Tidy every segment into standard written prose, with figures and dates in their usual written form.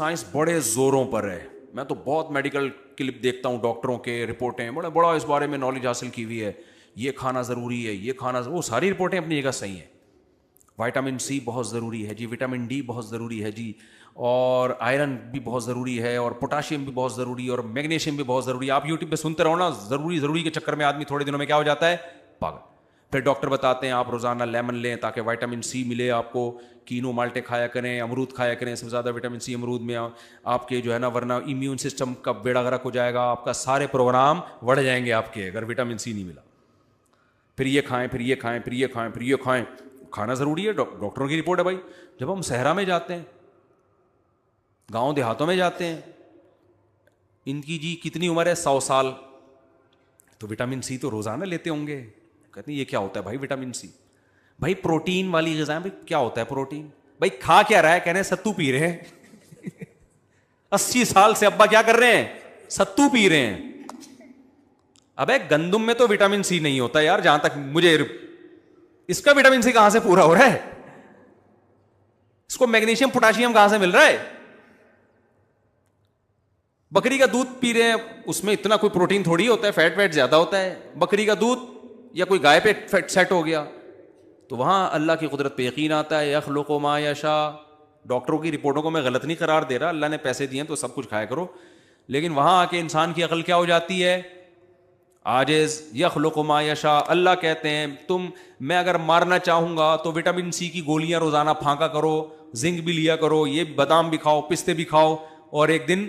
Science بڑے زوروں پر ہے. میں تو بہت میڈیکل کلپ دیکھتا ہوں, ڈاکٹروں کے رپورٹیں, بڑا اس بارے میں نالج حاصل کی ہوئی ہے, یہ کھانا ضروری ہے, یہ کھانا, وہ ساری رپورٹیں اپنی جگہ صحیح ہیں. وائٹامن سی بہت ضروری ہے جی, وٹامن ڈی بہت ضروری ہے جی, اور آئرن بھی بہت ضروری ہے, اور پوٹاشیم بھی بہت ضروری ہے, اور میگنیشیم بھی بہت ضروری ہے. آپ یوٹیوب پہ سنتے رہو نا, ضروری کے چکر میں آدمی تھوڑے دنوں میں کیا ہو جاتا ہے, پاگل. پھر ڈاکٹر بتاتے ہیں آپ روزانہ لیمن لیں تاکہ وائٹامن سی ملے آپ کو, کینو مالٹے کھایا کریں, امرود کھایا کریں, سب سے زیادہ وٹامن سی امرود میں آپ کے جو ہے نا, ورنہ امیون سسٹم کا بیڑا غرق ہو جائے گا, آپ کا سارے پروگرام بڑھ جائیں گے آپ کے, اگر وٹامن سی نہیں ملا. پھر یہ کھائیں, پھر یہ کھائیں, پھر یہ کھائیں, پھر یہ کھائیں. کھانا ضروری ہے, ڈاکٹروں کی رپورٹ ہے بھائی. جب ہم صحرا میں جاتے ہیں, گاؤں دیہاتوں میں جاتے ہیں, ان کی جی کتنی عمر ہے, 100 سال, تو وٹامن سی تو روزانہ لیتے ہوں گے. کہتے ہیں یہ کیا ہوتا ہے بھائی وٹامن سی؟ بھائی پروٹین والی غذائیں. بھائی کیا ہوتا ہے پروٹین؟ بھائی کھا کیا رہا ہے؟ کہنے ستو پی رہے ہیں. 80 سال سے ابا کیا کر رہے ہیں؟ ستو پی رہے ہیں. ابے گندم میں تو وٹامن سی نہیں ہوتا یار, جہاں تک مجھے, اس کا وٹامن سی کہاں سے پورا ہو رہا ہے؟ اس کو میگنیشیم پوٹاشیم کہاں سے مل رہا ہے؟ بکری کا دودھ پی رہے ہیں, اس میں اتنا کوئی پروٹین تھوڑی ہوتا ہے, فیٹ ویٹ زیادہ ہوتا ہے. بکری کا دودھ یا کوئی گائے پہ فیٹ سیٹ ہو گیا, تو وہاں اللہ کی قدرت پہ یقین آتا ہے. یخلق ما یشاء. ڈاکٹروں کی رپورٹوں کو میں غلط نہیں قرار دے رہا, اللہ نے پیسے دیے ہیں تو سب کچھ کھایا کرو, لیکن وہاں آ کے انسان کی عقل کیا ہو جاتی ہے؟ عاجز. یخلق ما یشاء. اللہ کہتے ہیں میں اگر مارنا چاہوں گا تو وٹامن سی کی گولیاں روزانہ پھانکا کرو, زنک بھی لیا کرو, یہ بادام بھی کھاؤ, پستے بھی کھاؤ, اور ایک دن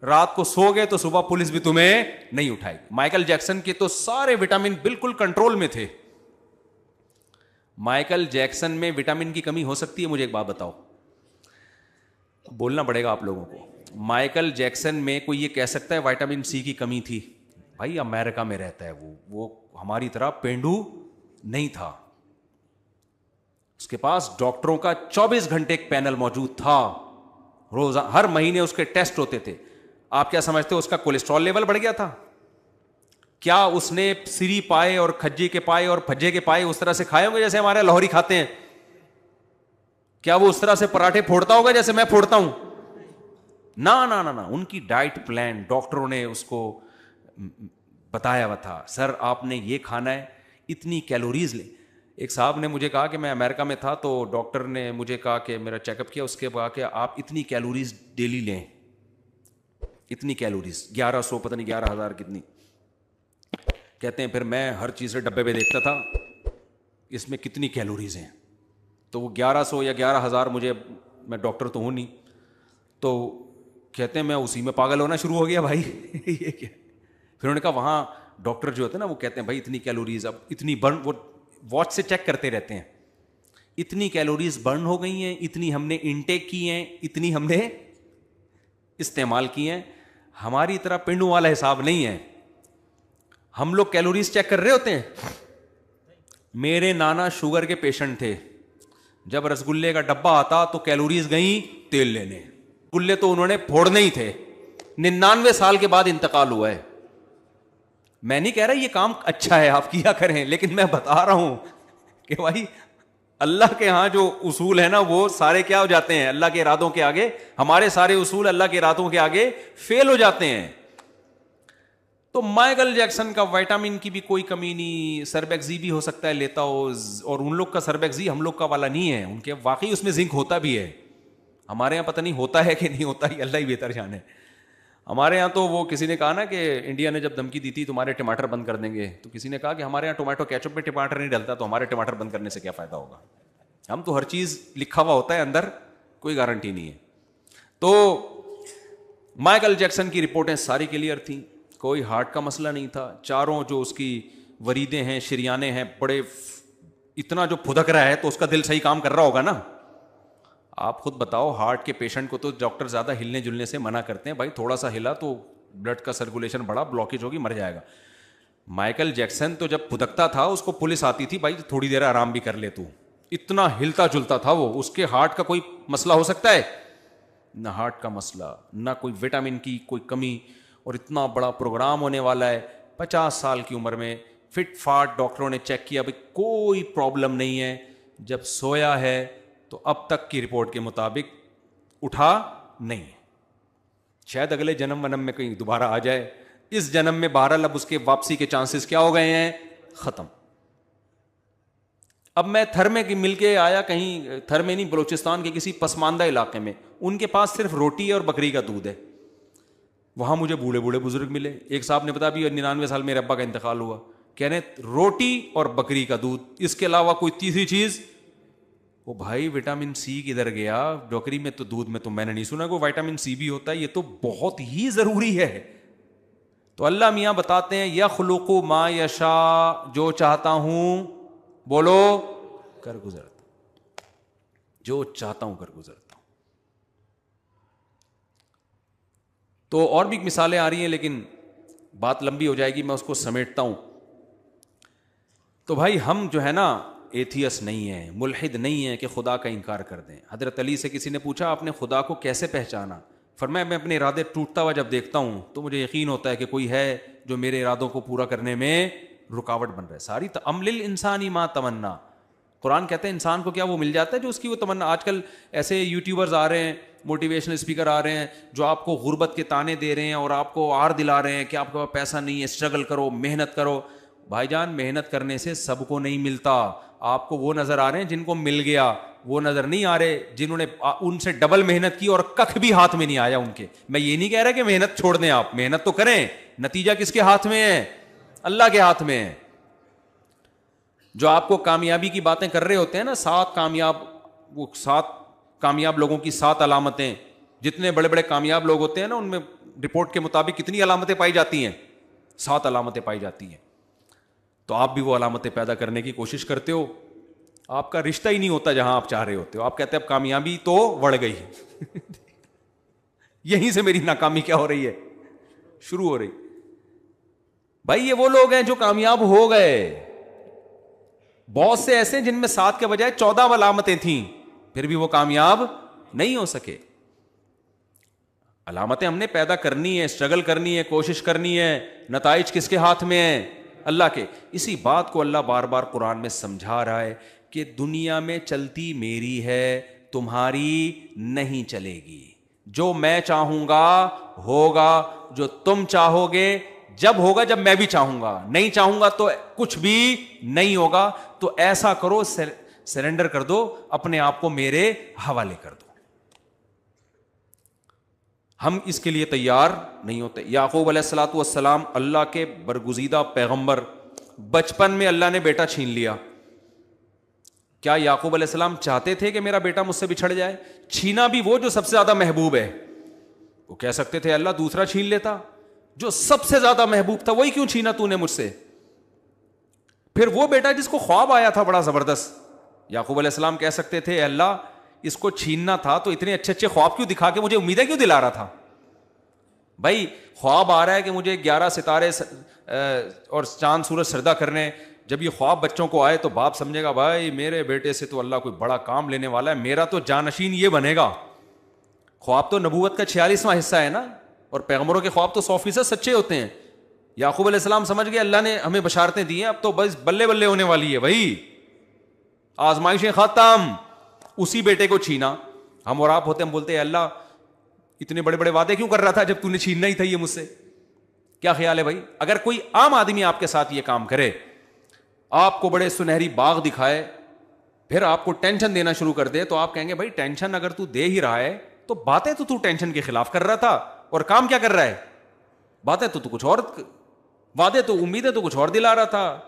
رات کو سو گئے تو صبح پولیس بھی تمہیں نہیں اٹھائے گی. مائیکل جیکسن کے تو سارے وٹامن بالکل کنٹرول میں تھے. مائیکل جیکسن میں وٹامن کی کمی ہو سکتی ہے؟ مجھے ایک بات بتاؤ, بولنا پڑے گا آپ لوگوں کو. مائیکل جیکسن میں کوئی یہ کہہ سکتا ہے وٹامن سی کی کمی تھی؟ بھائی امریکہ میں رہتا ہے وہ ہماری طرح پینڈو نہیں تھا. اس کے پاس ڈاکٹروں کا 24 گھنٹے ایک پینل موجود تھا, روز ہر مہینے اس کے ٹیسٹ ہوتے تھے. آپ کیا سمجھتے ہو اس کا کولیسٹرول لیول بڑھ گیا تھا؟ کیا اس نے سری پائے اور کھجے کے پائے اور پھجے کے پائے اس طرح سے کھائے ہوں گے جیسے ہمارے لاہوری کھاتے ہیں؟ کیا وہ اس طرح سے پراٹھے پھوڑتا ہوگا جیسے میں پھوڑتا ہوں؟ نہ. ان کی ڈائٹ پلان ڈاکٹروں نے اس کو بتایا ہوا تھا, سر آپ نے یہ کھانا ہے, اتنی کیلوریز لیں. ایک صاحب نے مجھے کہا کہ میں امریکہ میں تھا تو ڈاکٹر نے مجھے کہا کہ میرا چیک اپ کیا, اس کے بعد کہ آپ اتنی کیلوریز ڈیلی لیں, اتنی کیلوریز, 1100 پتہ نہیں 11,000 کتنی. کہتے ہیں پھر میں ہر چیز سے ڈبے پہ دیکھتا تھا اس میں کتنی کیلوریز ہیں, تو وہ 1100 یا 11,000 مجھے, میں ڈاکٹر تو ہوں نہیں, تو کہتے ہیں میں اسی میں پاگل ہونا شروع ہو گیا بھائی یہ کیا. پھر انہوں نے کہا وہاں ڈاکٹر جو ہوتے ہیں نا وہ کہتے ہیں بھائی اتنی کیلوریز, اب اتنی برن, وہ واچ سے چیک کرتے رہتے ہیں, اتنی کیلوریز برن ہو گئی ہیں, اتنی ہم نے انٹیک کی ہیں, اتنی ہم نے استعمال کی ہیں. ہماری طرح پنڈوں والا حساب نہیں ہے, ہم لوگ کیلوریز چیک کر رہے ہوتے ہیں. میرے نانا شوگر کے پیشنٹ تھے, جب رسگلے کا ڈبہ آتا تو کیلوریز گئیں تیل لینے, گلے تو انہوں نے پھوڑنے ہی تھے. 99 سال کے بعد انتقال ہوا ہے. میں نہیں کہہ رہا یہ کام اچھا ہے آپ کیا کریں, لیکن میں بتا رہا ہوں کہ بھائی اللہ کے ہاں جو اصول ہے نا وہ سارے کیا ہو جاتے ہیں اللہ کے ارادوں کے آگے. ہمارے سارے اصول اللہ کے ارادوں کے آگے فیل ہو جاتے ہیں. تو مائیکل جیکسن کا وائٹامن کی بھی کوئی کمی نہیں, سربیکزی بھی ہو سکتا ہے لیتا ہو, اور ان لوگ کا سربیکزی ہم لوگ کا والا نہیں ہے, ان کے واقعی اس میں زنک ہوتا بھی ہے. ہمارے یہاں پتہ نہیں ہوتا ہے کہ نہیں ہوتا, اللہ ہی بہتر جانے. ہمارے یہاں تو وہ کسی نے کہا نا کہ انڈیا نے جب دھمکی دی تھی تمہارے ٹماٹر بند کر دیں گے, تو کسی نے کہا کہ ہمارے یہاں ٹومیٹو کیچپ میں ٹماٹر نہیں ڈلتا تو ہمارے ٹماٹر بند کرنے سے کیا فائدہ ہوگا. ہم تو ہر چیز لکھا ہوا ہوتا ہے اندر, کوئی گارنٹی نہیں ہے. تو مائیکل جیکسن کی رپورٹیں ساری کلیئر تھیں, کوئی ہارٹ کا مسئلہ نہیں تھا. چاروں جو اس کی وریدیں ہیں, شریانے ہیں, بڑے اتنا جو پھدک رہا ہے تو اس کا دل صحیح کام کر رہا ہوگا نا. آپ خود بتاؤ, ہارٹ کے پیشنٹ کو تو ڈاکٹر زیادہ ہلنے جلنے سے منع کرتے ہیں, بھائی تھوڑا سا ہلا تو بلڈ کا سرکولیشن بڑا, بلاکیج ہوگی, مر جائے گا. مائیکل جیکسن تو جب پھدکتا تھا اس کو پولیس آتی تھی, بھائی تھوڑی دیر آرام بھی کر لے تو, اتنا ہلتا جلتا تھا وہ. اس کے ہارٹ کا کوئی مسئلہ ہو سکتا ہے؟ نہ ہارٹ کا مسئلہ, نہ کوئی وٹامن کی کوئی کمی, اور اتنا بڑا پروگرام ہونے والا ہے 50 سال کی عمر میں, فٹ فاٹ. ڈاکٹروں نے چیک کیا, بھائی کوئی پرابلم نہیں ہے. جب سویا ہے تو اب تک کی رپورٹ کے مطابق اٹھا نہیں ہے. شاید اگلے جنم ونم میں کہیں دوبارہ آ جائے. اس جنم میں بہرحال اب اس کے واپسی کے چانسز کیا ہو گئے ہیں؟ ختم. اب میں تھر میں مل کے آیا, کہیں تھر میں نہیں, بلوچستان کے کسی پسماندہ علاقے میں, ان کے پاس صرف روٹی ہے اور بکری کا دودھ ہے. وہاں مجھے بوڑھے بوڑھے بزرگ ملے. ایک صاحب نے بتایا بھی 99 سال میرے ابا کا انتقال ہوا, کہہ رہے روٹی اور بکری کا دودھ, اس کے علاوہ کوئی تیسری چیز. وہ بھائی وٹامن سی کدھر گیا؟ بکری میں تو دودھ میں تو میں نے نہیں سنا کوئی وٹامن سی بھی ہوتا ہے, یہ تو بہت ہی ضروری ہے. تو اللہ میاں بتاتے ہیں یخلق ما یشاء, جو چاہتا ہوں بولو کر گزرتا, جو چاہتا ہوں کر گزرتا ہوں. تو اور بھی مثالیں آ رہی ہیں لیکن بات لمبی ہو جائے گی, میں اس کو سمیٹتا ہوں. تو بھائی ہم جو ہے نا ایتھیس نہیں ہیں, ملحد نہیں ہیں کہ خدا کا انکار کر دیں. حضرت علی سے کسی نے پوچھا آپ نے خدا کو کیسے پہچانا؟ فرمایا میں اپنے ارادے ٹوٹتا ہوا جب دیکھتا ہوں تو مجھے یقین ہوتا ہے کہ کوئی ہے جو میرے ارادوں کو پورا کرنے میں رکاوٹ بن رہا ہے. ساری ام للانسان ما تمنا, قرآن کہتے ہیں انسان کو کیا وہ مل جاتا ہے جو اس کی وہ تمنا. آج کل ایسے یوٹیوبرز آ رہے ہیں, موٹیویشنل اسپیکر آ رہے ہیں جو آپ کو غربت کے تانے دے رہے ہیں اور آپ کو آر دلا رہے ہیں کہ آپ کے پاس پیسہ نہیں ہے, اسٹرگل کرو, محنت کرو. بھائی جان محنت کرنے سے سب کو نہیں ملتا. آپ کو وہ نظر آ رہے ہیں جن کو مل گیا, وہ نظر نہیں آ رہے جنہوں نے ان سے ڈبل محنت کی اور ککھ بھی ہاتھ میں نہیں آیا ان کے. میں یہ نہیں کہہ رہا کہ محنت چھوڑ دیں, آپ محنت تو کریں, نتیجہ کس کے ہاتھ میں ہے؟ اللہ کے ہاتھ میں ہے. جو آپ کو کامیابی کی باتیں کر رہے ہوتے ہیں نا, 7 کامیاب, وہ 7 کامیاب لوگوں کی 7 علامتیں, جتنے بڑے بڑے کامیاب لوگ ہوتے ہیں نا ان میں رپورٹ کے مطابق کتنی علامتیں پائی جاتی ہیں؟ 7 علامتیں پائی جاتی ہیں. تو آپ بھی وہ علامتیں پیدا کرنے کی کوشش کرتے ہو. آپ کا رشتہ ہی نہیں ہوتا جہاں آپ چاہ رہے ہوتے ہو. آپ کہتے ہیں اب کامیابی تو بڑھ گئی یہیں سے میری ناکامی کیا ہو رہی ہے؟ شروع ہو رہی. بھائی یہ وہ لوگ ہیں جو کامیاب ہو گئے. بہت سے ایسے ہیں جن میں 7 کے بجائے 14 علامتیں تھیں, پھر بھی وہ کامیاب نہیں ہو سکے. علامتیں ہم نے پیدا کرنی ہے, اسٹرگل کرنی ہے, کوشش کرنی ہے. نتائج کس کے ہاتھ میں ہیں؟ اللہ کے. اسی بات کو اللہ بار بار قرآن میں سمجھا رہا ہے کہ دنیا میں چلتی میری ہے, تمہاری نہیں چلے گی. جو میں چاہوں گا ہوگا, جو تم چاہو گے جب ہوگا جب میں بھی چاہوں گا, نہیں چاہوں گا تو کچھ بھی نہیں ہوگا. تو ایسا کرو, سرنڈر کر دو, اپنے آپ کو میرے حوالے کر دو. ہم اس کے لیے تیار نہیں ہوتے. یعقوب علیہ الصلوۃ والسلام اللہ کے برگزیدہ پیغمبر, بچپن میں اللہ نے بیٹا چھین لیا. کیا یعقوب علیہ السلام چاہتے تھے کہ میرا بیٹا مجھ سے بچھڑ جائے؟ چھینا بھی وہ جو سب سے زیادہ محبوب ہے. وہ کہہ سکتے تھے اللہ دوسرا چھین لیتا, جو سب سے زیادہ محبوب تھا وہی کیوں چھینا تو نے مجھ سے؟ پھر وہ بیٹا جس کو خواب آیا تھا بڑا زبردست, یعقوب علیہ السلام کہہ سکتے تھے اللہ اس کو چھیننا تھا تو اتنے اچھے اچھے خواب کیوں دکھا کے مجھے امیدیں کیوں دلا رہا تھا؟ بھائی خواب آ رہا ہے کہ مجھے 11 ستارے اور چاند سورج سجدہ کرنے. جب یہ خواب بچوں کو آئے تو باپ سمجھے گا بھائی میرے بیٹے سے تو اللہ کوئی بڑا کام لینے والا ہے, میرا تو جانشین یہ بنے گا. خواب تو نبوت کا 46واں حصہ ہے نا, اور پیغمبروں کے خواب تو 100% سچے ہوتے ہیں. یعقوب علیہ السلام سمجھ گئے اللہ نے ہمیں بشارتیں دی ہیں, اب تو بس بلے بلے ہونے والی ہے بھائی, آزمائشیں ختم. اسی بیٹے کو چھینا. ہم اور آپ ہوتے ہم بولتے ہیں اللہ اتنے بڑے بڑے وعدے کیوں کر رہا تھا جب تو نے چھیننا ہی تھا یہ مجھ سے؟ کیا خیال ہے بھائی؟ اگر کوئی عام آدمی آپ کے ساتھ یہ کام کرے, آپ کو بڑے سنہری باغ دکھائے, پھر آپ کو ٹینشن دینا شروع کر دے, تو آپ کہیں گے بھائی ٹینشن اگر تو دے ہی رہا ہے تو باتیں تو ٹینشن کے خلاف کر رہا تھا, اور کام کیا کر رہا ہے؟ باتیں تو کچھ اور, وعدے تو امیدیں تو کچھ اور دلا رہا تھا.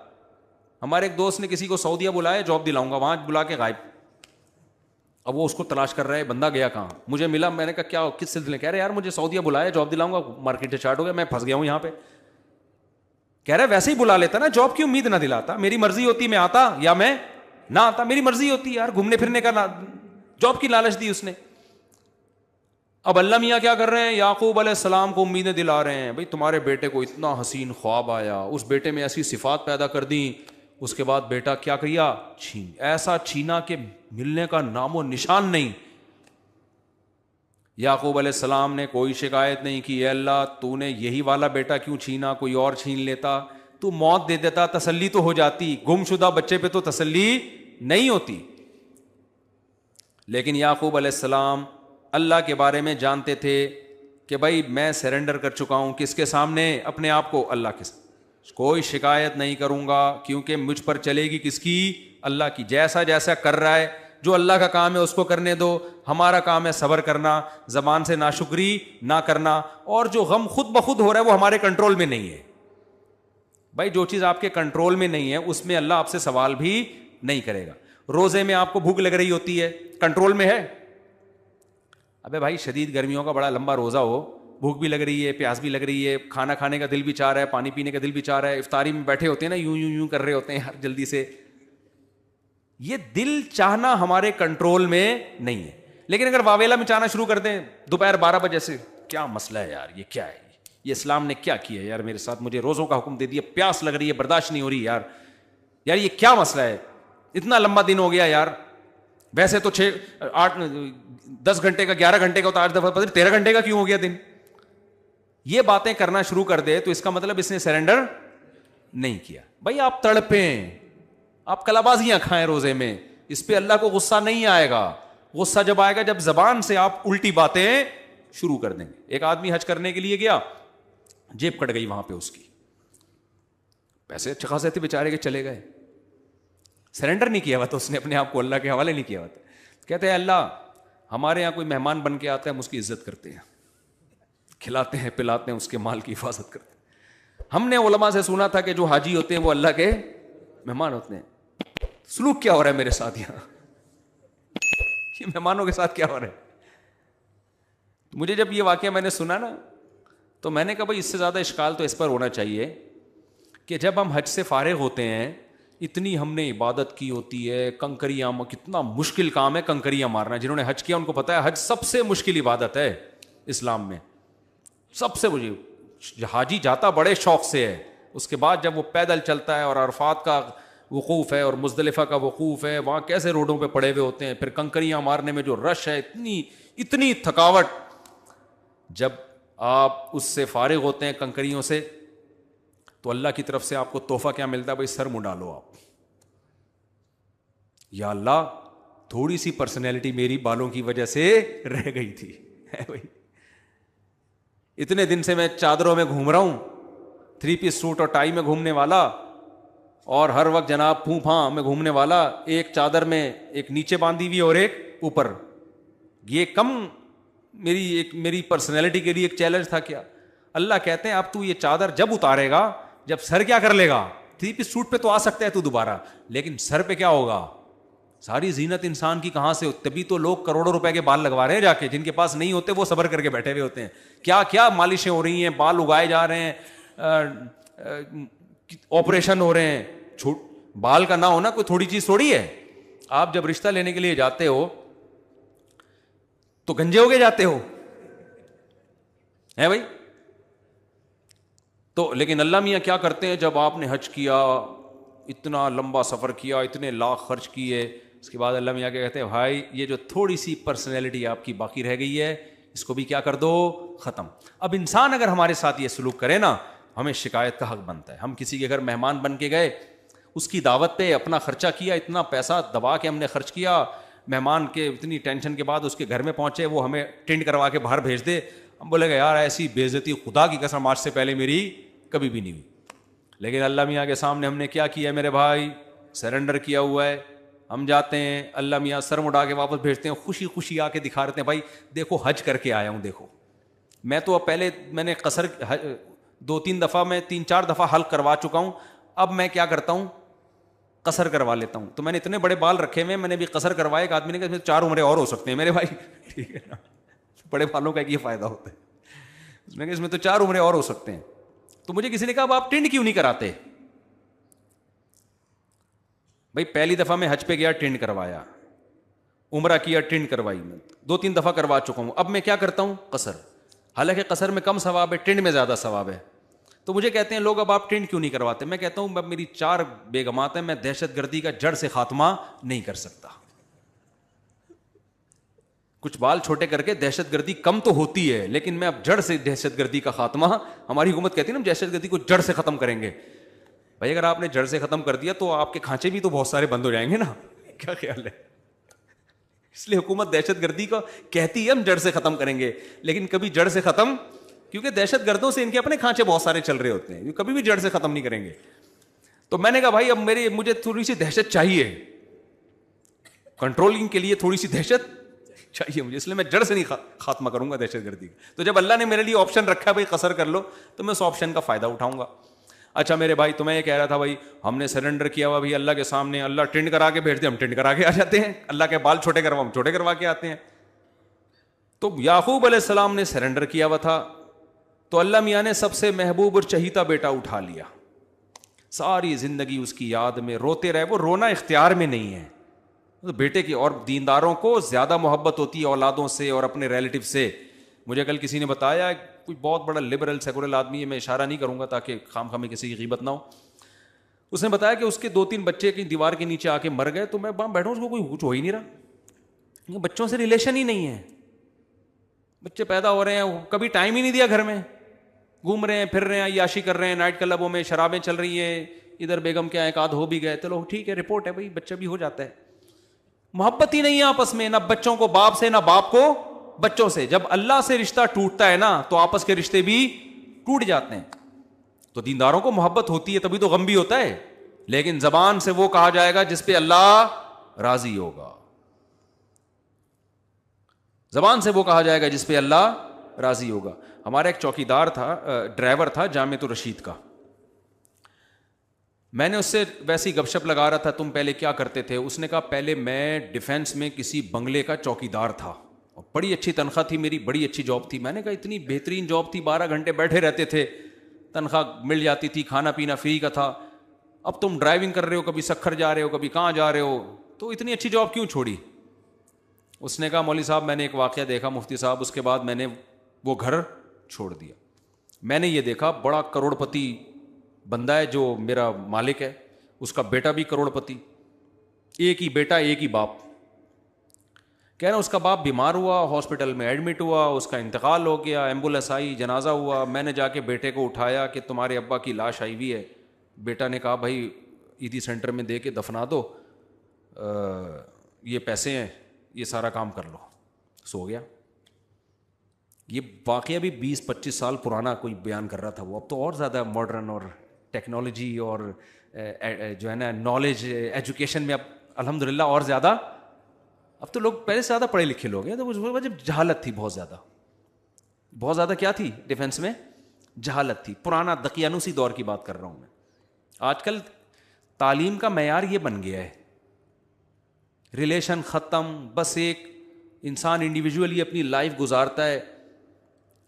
ہمارے ایک دوست نے کسی کو سعودیہ بلایا, جاب دلاؤں گا, وہاں بلا کے غائب. اب وہ اس کو تلاش کر رہا ہے, بندہ گیا کہاں؟ مجھے ملا, میں نے کہا کیا کس سلسلے؟ کہہ رہے یار مجھے سعودیہ بلایا, جاب دلاؤں گا, مارکیٹ اسٹارٹ ہو گیا, میں پھنس گیا ہوں یہاں پہ. کہہ رہا ہے ویسے ہی بلا لیتا نا, جاب کی امید نہ دلاتا, میری مرضی ہوتی میں آتا یا میں نہ آتا, میری مرضی ہوتی یار, گھومنے پھرنے کا, جاب کی لالچ دی اس نے. اب اللہ میاں کیا کر رہے ہیں؟ یعقوب علیہ السلام کو امیدیں دلا رہے ہیں, بھائی تمہارے بیٹے کو اتنا حسین خواب آیا, اس بیٹے میں ایسی صفات پیدا کر دیں, اس کے بعد بیٹا کیا کیا؟ چھین. ایسا چھینا کہ ملنے کا نام و نشان نہیں. یعقوب علیہ السلام نے کوئی شکایت نہیں کی, اے اللہ تو نے یہی والا بیٹا کیوں چھینا, کوئی اور چھین لیتا, تو موت دے دیتا, تسلی تو ہو جاتی. گم شدہ بچے پہ تو تسلی نہیں ہوتی. لیکن یعقوب علیہ السلام اللہ کے بارے میں جانتے تھے کہ بھائی میں سرنڈر کر چکا ہوں کس کے سامنے؟ اپنے آپ کو، اللہ کے سامنے. کوئی شکایت نہیں کروں گا کیونکہ مجھ پر چلے گی کس کی؟ اللہ کی. جیسا جیسا کر رہا ہے، جو اللہ کا کام ہے اس کو کرنے دو. ہمارا کام ہے صبر کرنا، زبان سے ناشکری نہ کرنا. اور جو غم خود بخود ہو رہا ہے وہ ہمارے کنٹرول میں نہیں ہے. بھائی جو چیز آپ کے کنٹرول میں نہیں ہے اس میں اللہ آپ سے سوال بھی نہیں کرے گا. روزے میں آپ کو بھوک لگ رہی ہوتی ہے، کنٹرول میں ہے؟ ابے بھائی شدید گرمیوں کا بڑا لمبا روزہ ہو، بھوک بھی لگ رہی ہے، پیاس بھی لگ رہی ہے، کھانا کھانے کا دل بھی چاہ رہا ہے، پانی پینے کا دل بھی چاہ رہا ہے، افطاری میں بیٹھے ہوتے ہیں نا، یوں یوں یوں کر رہے ہوتے ہیں ہر جلدی سے. یہ دل چاہنا ہمارے کنٹرول میں نہیں ہے. لیکن اگر واویلا میں چاہنا شروع کر دیں دوپہر 12 بجے سے، کیا مسئلہ ہے یار، یہ کیا ہے، یہ اسلام نے کیا کیا یار میرے ساتھ، مجھے روزوں کا حکم دے دیا، پیاس لگ رہی ہے، برداشت نہیں ہو رہی یار یہ کیا مسئلہ ہے، اتنا لمبا دن ہو گیا یار، ویسے تو 10 گھنٹے کا 11 گھنٹے کا ہوتا، 8 دفعہ 13 گھنٹے کا کیوں ہو گیا دن. یہ باتیں کرنا شروع کر دے تو اس کا مطلب اس نے سرنڈر نہیں کیا. بھائی آپ تڑپیں، آپ کلابازیاں کھائیں روزے میں، اس پہ اللہ کو غصہ نہیں آئے گا. غصہ جب آئے گا جب زبان سے آپ الٹی باتیں شروع کر دیں گے. ایک آدمی حج کرنے کے لیے گیا، جیب کٹ گئی وہاں پہ اس کی، پیسے اچھے خاصے تھے بیچارے کے، چلے گئے. سرنڈر نہیں کیا ہوا تھا اس نے، اپنے آپ کو اللہ کے حوالے نہیں کیا ہوا تھا. کہتے ہیں اللہ ہمارے یہاں کوئی مہمان بن کے آتا ہے ہم اس کی عزت کرتے ہیں، کھلاتے ہیں پلاتے ہیں، اس کے مال کی حفاظت کرتے ہیں. ہم نے علماء سے سنا تھا کہ جو حاجی ہوتے ہیں وہ اللہ کے مہمان ہوتے ہیں. سلوک کیا ہو رہا ہے میرے ساتھ یہاں، یہ مہمانوں کے ساتھ کیا ہو رہا ہے؟ مجھے جب یہ واقعہ میں نے سنا نا تو میں نے کہا بھائی اس سے زیادہ اشکال تو اس پر ہونا چاہیے کہ جب ہم حج سے فارغ ہوتے ہیں، اتنی ہم نے عبادت کی ہوتی ہے، کنکریاں، کتنا مشکل کام ہے کنکریاں مارنا. جنہوں نے حج کیا ان کو پتا ہے حج سب سے مشکل عبادت ہے اسلام میں، سب سے مشکل. حاجی جاتا بڑے شوق سے ہے، اس کے بعد جب وہ پیدل چلتا ہے اور عرفات کا وقوف ہے اور مزدلفہ کا وقوف ہے، وہاں کیسے روڈوں پہ پڑے ہوئے ہوتے ہیں، پھر کنکریاں مارنے میں جو رش ہے، اتنی تھکاوٹ. جب آپ اس سے فارغ ہوتے ہیں کنکریوں سے تو اللہ کی طرف سے آپ کو تحفہ کیا ملتا ہے؟ بھائی سر منڈا لو آپ، یا اللہ تھوڑی سی پرسنالٹی میری بالوں کی وجہ سے رہ گئی تھی. بھائی اتنے دن سے میں چادروں میں گھوم رہا ہوں، 3 پیس سوٹ اور ٹائی میں گھومنے والا، اور ہر وقت جناب پھوں پھاں میں گھومنے والا، ایک چادر میں ایک نیچے باندھی ہوئی اور ایک اوپر. یہ کم میری پرسنالٹی کے لیے ایک چیلنج تھا کیا؟ اللہ کہتے ہیں اب تو یہ چادر جب اتارے گا، جب سر کیا کر لے گا، 3 پیس سوٹ پہ تو آ سکتا ہے تو دوبارہ، لیکن سر پہ کیا ہوگا؟ ساری زینت انسان کی کہاں سے؟ تبھی تو لوگ کروڑوں روپے کے بال لگوا رہے ہیں جا کے، جن کے پاس نہیں ہوتے وہ صبر کر کے بیٹھے ہوئے ہوتے ہیں. کیا کیا مالشیں ہو رہی ہیں، بال اگائے جا رہے ہیں، آپریشن ہو رہے ہیں. بال کا نہ ہونا کوئی تھوڑی چیز تھوڑی ہے. آپ جب رشتہ لینے کے لیے جاتے ہو تو گنجے ہو کے جاتے ہو، ہے بھائی. تو لیکن اللہ میاں کیا کرتے ہیں، جب آپ نے حج کیا، اتنا لمبا سفر کیا، اتنے لاکھ خرچ کیے، اس کے بعد اللہ میاں کیا کہتے ہیں، بھائی یہ جو تھوڑی سی پرسنالٹی آپ کی باقی رہ گئی ہے اس کو بھی کیا کر دو، ختم. اب انسان اگر ہمارے ساتھ یہ سلوک کرے نا، ہمیں شکایت کا حق بنتا ہے. ہم کسی کے گھر مہمان بن کے گئے، اس کی دعوت پہ اپنا خرچہ کیا، اتنا پیسہ دبا کے ہم نے خرچ کیا، مہمان کے اتنی ٹینشن کے بعد اس کے گھر میں پہنچے، وہ ہمیں ٹینڈ کروا کے باہر بھیج دے، ہم بولے گا یار ایسی بے عزتی خدا کی قسم آج سے پہلے میری کبھی بھی نہیں ہوئی. لیکن اللہ میاں کے سامنے ہم نے کیا کیا میرے بھائی؟ سرنڈر کیا ہوا ہے. ہم جاتے ہیں، اللہ میاں سر مڈا کے واپس بھیجتے ہیں، خوشی خوشی آ کے دکھا رہتے ہیں، بھائی دیکھو حج کر کے آیا ہوں. دیکھو میں تو اب پہلے میں نے قصر 2-3 دفعہ، میں 3-4 دفعہ حلق کروا چکا ہوں، اب میں کیا کرتا ہوں، قصر کروا لیتا ہوں. تو میں نے اتنے بڑے بال رکھے ہوئے، میں نے بھی قصر کروایا. ایک آدمی نے کہا اس میں 4 عمریں اور ہو سکتے ہیں میرے بھائی. ٹھیک ہے نا، بڑے بالوں کا ایک یہ فائدہ ہوتا ہے. اس میں کہ اس میں تو 4 عمریں اور ہو سکتے ہیں. تو مجھے کسی نے کہا اب آپ ٹینڈ کیوں نہیں کراتے؟ بھائی پہلی دفعہ میں حج پہ گیا، ٹینڈ کروایا، عمرہ کیا، ٹینڈ کروائی، میں 2-3 دفعہ کروا چکا ہوں. اب میں کیا کرتا ہوں، قصر. حالانکہ قصر میں کم ثواب ہے، ٹینڈ میں زیادہ ثواب ہے. تو مجھے کہتے ہیں لوگ اب آپ ٹینڈ کیوں نہیں کرواتے؟ میں کہتا ہوں اب میری 4 بیگمات ہیں، میں دہشت گردی کا جڑ سے خاتمہ نہیں کر سکتا. کچھ بال چھوٹے کر کے دہشت گردی کم تو ہوتی ہے، لیکن میں اب جڑ سے دہشت گردی کا خاتمہ، ہماری حکومت کہتی ہے نا دہشت گردی کو جڑ سے ختم کریں گے. بھائی اگر آپ نے جڑ سے ختم کر دیا تو آپ کے کھانچے بھی تو بہت سارے بند ہو جائیں گے نا. کیا خیال ہے؟ اس لیے حکومت دہشت گردی کو کہتی ہے ہم جڑ سے ختم کریں گے، لیکن کبھی جڑ سے ختم، کیونکہ دہشت گردوں سے ان کے اپنے کھانچے بہت سارے چل رہے ہوتے ہیں، کبھی بھی جڑ سے ختم نہیں کریں گے. تو میں نے کہا بھائی اب مجھے تھوڑی سی دہشت چاہیے، کنٹرولنگ کے لیے تھوڑی سی دہشت چاہیے مجھے، اس لیے میں جڑ سے نہیں خاتمہ کروں گا دہشت گردی کا. تو جب اللہ نے میرے لیے آپشن رکھا ہے بھائی قصر کر لو، تو میں اس آپشن کا فائدہ اٹھاؤں گا. اچھا میرے بھائی تو میں یہ کہہ رہا تھا بھائی ہم نے سرنڈر کیا ہوا بھی اللہ کے سامنے، اللہ ٹینڈ کرا کے بھیج دے ہم ٹینڈ کرا کے آ جاتے ہیں، اللہ کے بال چھوٹے کروا ہم چھوٹے کروا کے آتے ہیں. تو یعقوب علیہ السلام نے سرنڈر کیا ہوا تھا، تو اللہ میاں نے سب سے محبوب اور چہیتا بیٹا اٹھا لیا. ساری زندگی اس کی یاد میں روتے رہے. وہ رونا اختیار میں نہیں ہے بیٹے کی. اور دینداروں کو زیادہ محبت ہوتی ہے اولادوں سے اور اپنے ریلیٹو سے. مجھے کل کسی نے بتایا، کوئی بہت بڑا لبرل سیکولر آدمی ہے، میں اشارہ نہیں کروں گا تاکہ خام خامی کسی کی غیبت نہ ہو. اس نے بتایا کہ اس کے 2-3 بچے کی دیوار کے نیچے آ کے مر گئے. تو میں وہاں بیٹھا ہوں، اس کو کوئی کچھ ہو ہی نہیں رہا، بچوں سے ریلیشن ہی نہیں ہے. بچے پیدا ہو رہے ہیں، کبھی ٹائم ہی نہیں دیا گھر میں، گھوم رہے ہیں پھر رہے ہیں، عیاشی کر رہے ہیں، نائٹ کلبوں میں شرابیں چل رہی ہیں، ادھر بیگم کے ایک آدھ ہو بھی گئے، چلو ٹھیک ہے رپورٹ ہے بھائی، بچہ بھی ہو جاتا ہے. محبت ہی نہیں ہے آپس میں، نہ بچوں کو باپ سے، نہ باپ کو بچوں سے. جب اللہ سے رشتہ ٹوٹتا ہے نا تو آپس کے رشتے بھی ٹوٹ جاتے ہیں. تو دینداروں کو محبت ہوتی ہے تبھی تو غم بھی ہوتا ہے. لیکن زبان سے وہ کہا جائے گا جس پہ اللہ راضی ہوگا، زبان سے وہ کہا جائے گا جس پہ اللہ راضی ہوگا. ہمارا ایک چوکیدار تھا، ڈرائیور تھا جامعۃ الرشید کا. میں نے اس سے ویسی گپ شپ لگا رہا تھا، تم پہلے کیا کرتے تھے؟ اس نے کہا پہلے میں ڈیفینس میں کسی بنگلے کا چوکیدار تھا، اور بڑی اچھی تنخواہ تھی میری، بڑی اچھی جاب تھی. میں نے کہا اتنی بہترین جاب تھی، 12 گھنٹے بیٹھے رہتے تھے، تنخواہ مل جاتی تھی، کھانا پینا فری کا تھا. اب تم ڈرائیونگ کر رہے ہو، کبھی سکھر جا رہے ہو، کبھی کہاں جا رہے ہو، تو اتنی اچھی جاب کیوں چھوڑی؟ اس نے کہا مولوی صاحب میں نے ایک واقعہ دیکھا مفتی صاحب، اس کے بعد میں نے وہ گھر چھوڑ دیا. میں نے یہ دیکھا بڑا کروڑ پتی بندہ ہے جو میرا مالک ہے، اس کا بیٹا بھی کروڑ پتی، ایک ہی بیٹا ایک ہی باپ. کہہ رہا اس کا باپ بیمار ہوا، ہاسپٹل میں ایڈمٹ ہوا، اس کا انتقال ہو گیا، ایمبولینس آئی، جنازہ ہوا. میں نے جا کے بیٹے کو اٹھایا کہ تمہارے ابا کی لاش آئی ہوئی ہے. بیٹا نے کہا بھائی عیدی سینٹر میں دے کے دفنا دو، یہ پیسے ہیں، یہ سارا کام کر لو. سو گیا. یہ واقعہ بھی 20-25 سال پرانا کوئی بیان کر رہا تھا وہ. اب تو اور زیادہ ماڈرن اور ٹیکنالوجی اور جو ہے نا نالج ایجوکیشن میں اب الحمدللہ اور زیادہ، اب تو لوگ پہلے سے زیادہ پڑھے لکھے لوگ ہیں. تو اس وجہ جہالت تھی بہت زیادہ، بہت زیادہ کیا تھی ڈیفینس میں؟ جہالت تھی. پرانا دقیانوسی دور کی بات کر رہا ہوں میں. آج کل تعلیم کا معیار یہ بن گیا ہے، ریلیشن ختم، بس ایک انسان انڈیویجولی اپنی لائف گزارتا ہے،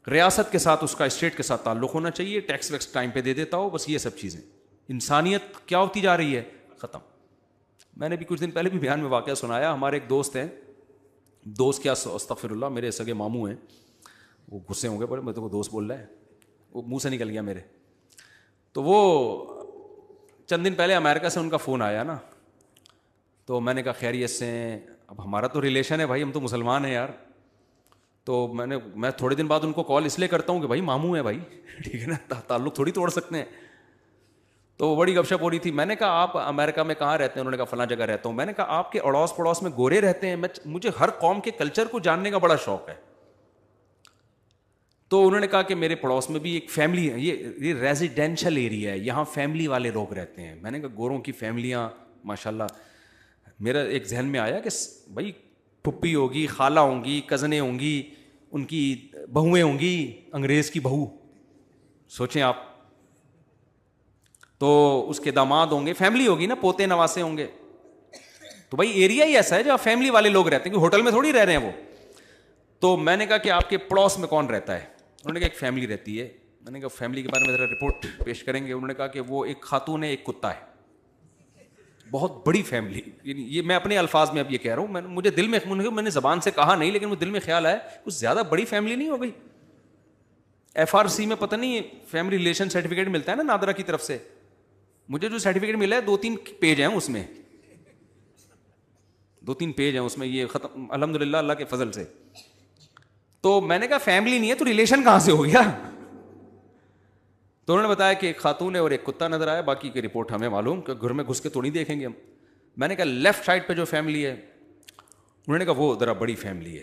ریاست کے ساتھ اس کا اسٹیٹ کے ساتھ تعلق ہونا چاہیے، ٹیکس ویکس ٹائم پہ دے دیتا ہو، بس یہ سب چیزیں. انسانیت کیا ہوتی جا رہی ہے؟ ختم. میں نے بھی کچھ دن پہلے بھی بیان میں واقعہ سنایا. ہمارے ایک دوست ہیں، دوست کیا استغفر اللہ، میرے سگے ماموں ہیں، وہ غصے ہوں گے پر میں تو دوست بول رہا ہے، وہ منہ سے نکل گیا میرے. تو وہ چند دن پہلے امریکہ سے ان کا فون آیا نا، تو میں نے کہا خیریت سے ہیں؟ اب ہمارا تو ریلیشن ہے بھائی، ہم تو مسلمان ہیں یار. تو میں تھوڑے دن بعد ان کو کال اس لیے کرتا ہوں کہ بھائی ماموں ہیں بھائی، ٹھیک ہے نا، تعلق تھوڑی توڑ سکتے ہیں. تو وہ بڑی گپ شپ ہو رہی تھی. میں نے کہا آپ امریکہ میں کہاں رہتے ہیں؟ انہوں نے کہا فلاں جگہ رہتا ہوں. میں نے کہا آپ کے اڑوس پڑوس میں گورے رہتے ہیں؟ مجھے ہر قوم کے کلچر کو جاننے کا بڑا شوق ہے. تو انہوں نے کہا کہ میرے پڑوس میں بھی ایک فیملی ہے، یہ ریزیڈینشل ایریا ہے، یہاں فیملی والے لوگ رہتے ہیں. میں نے کہا گوروں کی فیملیاں ماشاءاللہ. میرا ایک ذہن میں آیا کہ بھائی پھپھی ہوگی، خالہ ہوں گی، کزنیں ہوں گی، ان کی بہویں ہوں گی، انگریز کی بہو سوچیں آپ، تو اس کے داماد ہوں گے، فیملی ہوگی نا، پوتے نواسے ہوں گے. تو بھائی ایریا ہی ایسا ہے جہاں فیملی والے لوگ رہتے ہیں، کہ ہوٹل میں تھوڑی رہ رہے ہیں وہ. تو میں نے کہا کہ آپ کے پڑوس میں کون رہتا ہے؟ انہوں نے کہا ایک فیملی رہتی ہے. میں نے کہا فیملی کے بارے میں ذرا رپورٹ پیش کریں گے؟ انہوں نے کہا کہ وہ ایک خاتون ہے، ایک کتا ہے، بہت بڑی فیملی. یہ میں اپنے الفاظ میں اب یہ کہہ رہا ہوں، مجھے دل میں، میں نے زبان سے کہا نہیں لیکن وہ دل میں خیال آیا کچھ زیادہ بڑی فیملی نہیں ہو گئی؟ FRC میں پتہ نہیں فیملی ریلیشن سرٹیفکیٹ ملتا ہے نا نادرا کی طرف سے، مجھے جو سرٹیفکیٹ ملا ہے 2-3 پیج ہیں اس میں، 2-3 پیج ہیں اس میں، یہ ختم الحمدللہ اللہ کے فضل سے. تو میں نے کہا فیملی نہیں ہے تو ریلیشن کہاں سے ہو گیا؟ تو انہوں نے بتایا کہ ایک خاتون ہے اور ایک کتا نظر آیا، باقی کی رپورٹ ہمیں معلوم، کہ گھر میں گھس کے تو نہیں دیکھیں گے ہم. میں نے کہا لیفٹ سائڈ پہ جو فیملی ہے انہوں نے کہا وہ ذرا بڑی فیملی ہے.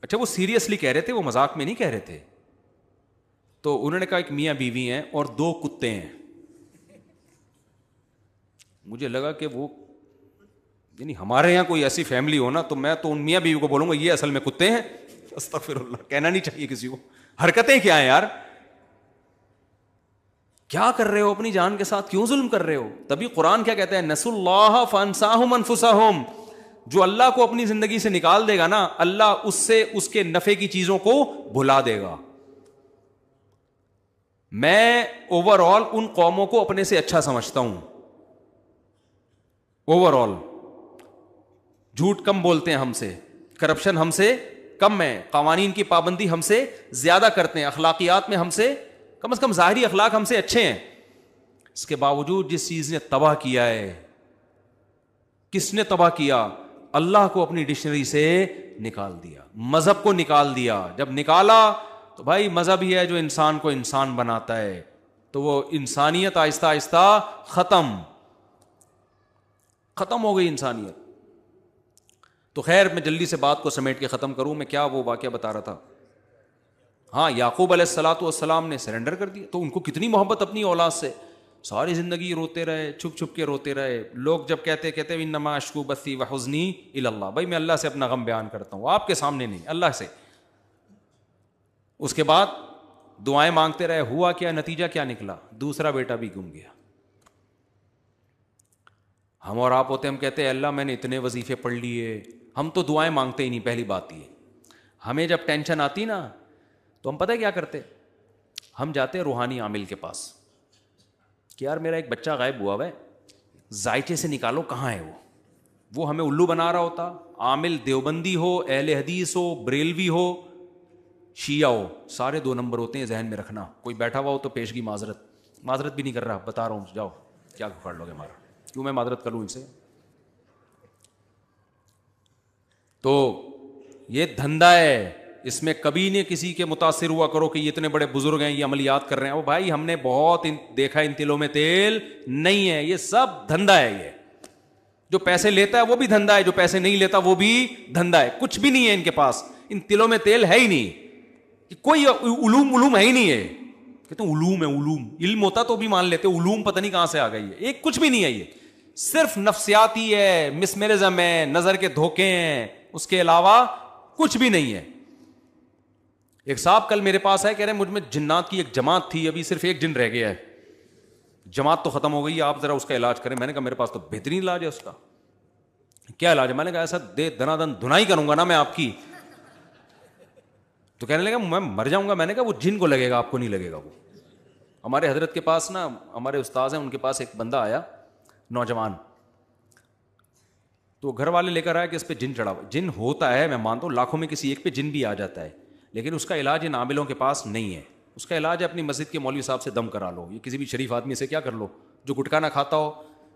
اچھا وہ سیریسلی کہہ رہے تھے, وہ مذاق میں نہیں کہہ رہے تھے. تو انہوں نے کہا ایک میاں بیوی ہیں اور 2 کتے ہیں. مجھے لگا کہ وہ یعنی ہمارے یہاں کوئی ایسی فیملی ہو نا تو میں تو ان میاں بیوی کو بولوں گا یہ اصل میں کتے ہیں. استغفر اللہ, کہنا نہیں چاہیے کسی کو. حرکتیں کیا ہیں یار, کیا کر رہے ہو اپنی جان کے ساتھ, کیوں ظلم کر رہے ہو؟ تبھی قرآن کیا کہتا ہے, نسوا اللہ فانساہم انفسہم. جو اللہ کو اپنی زندگی سے نکال دے گا نا, اللہ اس سے اس کے نفع کی چیزوں کو بھلا دے گا. میں اوور آل ان قوموں کو اپنے سے اچھا سمجھتا ہوں. اوور آل جھوٹ کم بولتے ہیں ہم سے, کرپشن ہم سے کم ہے, قوانین کی پابندی ہم سے زیادہ کرتے ہیں, اخلاقیات میں ہم سے کم از کم ظاہری اخلاق ہم سے اچھے ہیں. اس کے باوجود جس چیز نے تباہ کیا ہے, کس نے تباہ کیا؟ اللہ کو اپنی ڈکشنری سے نکال دیا, مذہب کو نکال دیا. جب نکالا تو بھائی مذہب ہی ہے جو انسان کو انسان بناتا ہے, تو وہ انسانیت آہستہ آہستہ ختم ہو گئی انسانیت. تو خیر میں جلدی سے بات کو سمیٹ کے ختم کروں. میں کیا وہ واقعہ بتا رہا تھا, ہاں یعقوب علیہ الصلوۃ والسلام نے سرنڈر کر دیا. تو ان کو کتنی محبت اپنی اولاد سے, ساری زندگی روتے رہے, چھپ چھپ کے روتے رہے. لوگ جب کہتے انما اشکو بثی وحزنی الی اللہ, بھائی میں اللہ سے اپنا غم بیان کرتا ہوں, آپ کے سامنے نہیں, اللہ سے. اس کے بعد دعائیں مانگتے رہے. ہوا کیا, نتیجہ کیا نکلا؟ دوسرا بیٹا بھی گم گیا. ہم اور آپ ہوتے, ہم کہتے ہیں اللہ میں نے اتنے وظیفے پڑھ لیے, ہم تو دعائیں مانگتے ہی نہیں. پہلی بات یہ, ہمیں جب ٹینشن آتی نا تو ہم پتہ ہے کیا کرتے, ہم جاتے روحانی عامل کے پاس کہ یار میرا ایک بچہ غائب ہوا ہے, ذائچے سے نکالو کہاں ہے وہ ہمیں الو بنا رہا ہوتا. عامل دیوبندی ہو, اہل حدیث ہو, بریلوی ہو, شیعہ ہو, سارے 2 نمبر ہوتے ہیں, ذہن میں رکھنا. کوئی بیٹھا ہوا ہو تو پیشگی معذرت بھی نہیں کر رہا, بتا رہا ہوں, جاؤ کیا کر لو گے ہمارا, کیوں میں معذرت کروں ان سے. تو یہ دھندا ہے, اس میں کبھی نہیں کسی کے متاثر ہوا کرو کہ یہ اتنے بڑے بزرگ ہیں, یہ عملیات کر رہے ہیں. وہ بھائی ہم نے بہت دیکھا, ان تلوں میں تیل نہیں ہے, یہ سب دھندا ہے. یہ جو پیسے لیتا ہے وہ بھی دھندا ہے, جو پیسے نہیں لیتا وہ بھی دھندا ہے. کچھ بھی نہیں ہے ان کے پاس, ان تلوں میں تیل ہے ہی نہیں, کوئی علوم ہے ہی نہیں ہے. کہتے ہیں علوم ہے, علم ہوتا تو بھی مان لیتے, علوم پتہ نہیں کہاں سے آ گئی ہے. ایک کچھ بھی نہیں ہے, یہ صرف نفسیاتی ہے, مسمرزم ہے, نظر کے دھوکے ہیں, اس کے علاوہ کچھ بھی نہیں ہے. ایک صاحب کل میرے پاس ہے, کہہ رہے ہیں مجھ میں جنات کی ایک جماعت تھی, ابھی صرف 1 جن رہ گیا ہے, جماعت تو ختم ہو گئی, آپ ذرا اس کا علاج کریں. میں نے کہا میرے پاس تو بہترین علاج ہے اس کا. کیا علاج ہے؟ میں نے کہا ایسا دنا دھنائی کروں گا نا میں آپ کی. تو کہنے لگا میں مر جاؤں گا. میں نے کہا وہ جن کو لگے گا, آپ کو نہیں لگے گا. وہ ہمارے حضرت کے پاس نا, ہمارے استاذ ہیں, ان کے پاس ایک بندہ آیا نوجوان, تو گھر والے لے کر آیا کہ اس پہ جن چڑھا ہوا. جن ہوتا ہے, میں مانتا ہوں لاکھوں میں کسی ایک پہ جن بھی آ جاتا ہے, لیکن اس کا علاج ان عاملوں کے پاس نہیں ہے. اس کا علاج ہے اپنی مسجد کے مولوی صاحب سے دم کرا لو, یہ کسی بھی شریف آدمی سے کیا کر لو جو گٹکا نہ کھاتا ہو,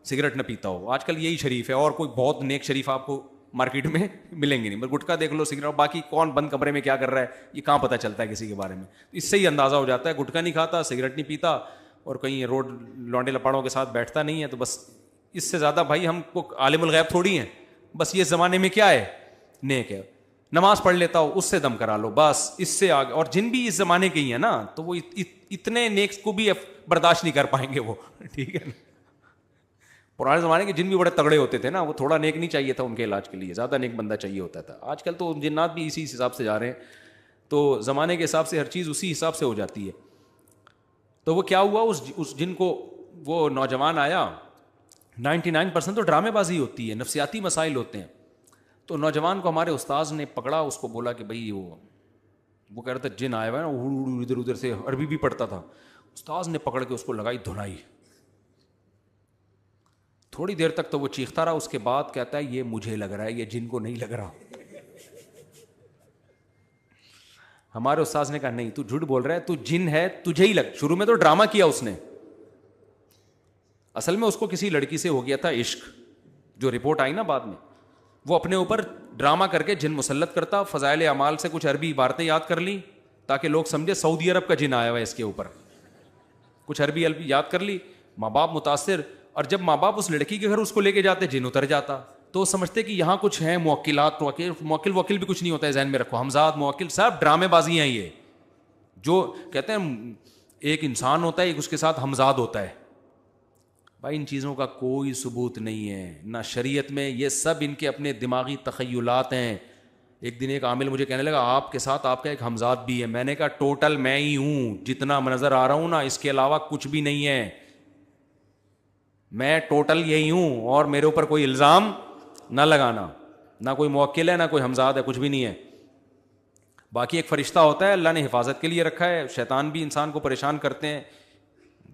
سگریٹ نہ پیتا ہو. آج کل یہی شریف ہے, اور کوئی بہت نیک شریف آپ کو مارکیٹ میں ملیں گے نہیں. بس گٹکا دیکھ لو, سگریٹ, اور باقی کون بند کمرے میں کیا کر رہا ہے یہ کہاں پتہ چلتا ہے کسی کے بارے میں. اس سے ہی اندازہ ہو جاتا ہے گٹکا نہیں کھاتا, سگریٹ نہیں پیتا, اور کہیں روڈ لونڈے لپاڑوں کے ساتھ بیٹھتا نہیں ہے. تو بس اس سے زیادہ بھائی ہم کو عالم الغیب تھوڑی ہیں. بس یہ زمانے میں کیا ہے, نیک ہے, نماز پڑھ لیتا ہو, اس سے دم کرا لو, بس اس سے آگے. اور جن بھی اس زمانے کے ہی ہیں نا, تو وہ اتنے نیک کو بھی برداشت نہیں کر پائیں گے وہ, ٹھیک ہے نا. پرانے زمانے کے جن بھی بڑے تگڑے ہوتے تھے نا, وہ تھوڑا نیک نہیں چاہیے تھا ان کے علاج کے لیے, زیادہ نیک بندہ چاہیے ہوتا تھا. آج کل تو جنات بھی اسی حساب سے جا رہے ہیں, تو زمانے کے حساب سے ہر چیز اسی حساب سے ہو جاتی ہے. تو وہ کیا ہوا, اس جن کو وہ نوجوان آیا, 99% تو ڈرامے بازی ہوتی ہے, نفسیاتی مسائل ہوتے ہیں. تو نوجوان کو ہمارے استاذ نے پکڑا, اس کو بولا کہ بھائی وہ کہہ رہا تھا جن آیا ہوا ہے نا, ادھر ادھر سے عربی بھی پڑھتا تھا. استاذ نے پکڑ کے اس کو لگائی دھنائی. تھوڑی دیر تک تو وہ چیختا رہا, اس کے بعد کہتا ہے یہ مجھے لگ رہا ہے, یہ جن کو نہیں لگ رہا. ہمارے استاذ نے کہا نہیں تو جھوٹ بول رہا ہے, تو جن ہے تجھے ہی لگ. شروع میں تو ڈرامہ کیا اس نے, اصل میں اس کو کسی لڑکی سے ہو گیا تھا عشق, جو رپورٹ آئی نا بعد میں. وہ اپنے اوپر ڈرامہ کر کے جن مسلط کرتا, فضائل اعمال سے کچھ عربی عبارتیں یاد کر لی تاکہ لوگ سمجھے سعودی عرب کا جن آیا ہوا ہے اس کے اوپر. کچھ عربی یاد کر لی, ماں باپ متاثر, اور جب ماں باپ اس لڑکی کے گھر اس کو لے کے جاتے جن اتر جاتا. تو سمجھتے کہ یہاں کچھ ہیں موکلات، موکل بھی کچھ نہیں ہوتا ہے، ذہن میں رکھو، ہمزاد موکل سب ڈرامے بازی ہیں یہ. جو کہتے ہیں ایک انسان ہوتا ہے، ایک اس کے ساتھ ہمزاد ہوتا ہے. بھائی ان چیزوں کا کوئی ثبوت نہیں ہے نہ شریعت میں، یہ سب ان کے اپنے دماغی تخیلات ہیں. ایک دن ایک عامل مجھے کہنے لگا آپ کے ساتھ آپ کا ایک ہمزاد بھی ہے. میں نے کہا ٹوٹل میں ہی ہوں، جتنا نظر آ رہا ہوں نا اس کے علاوہ کچھ بھی نہیں ہے، میں ٹوٹل یہی ہوں، اور میرے اوپر کوئی الزام نہ لگانا، نہ کوئی موکل ہے نہ کوئی ہمزاد ہے، کچھ بھی نہیں ہے. باقی ایک فرشتہ ہوتا ہے اللہ نے حفاظت کے لیے رکھا ہے. شیطان بھی انسان کو پریشان کرتے ہیں،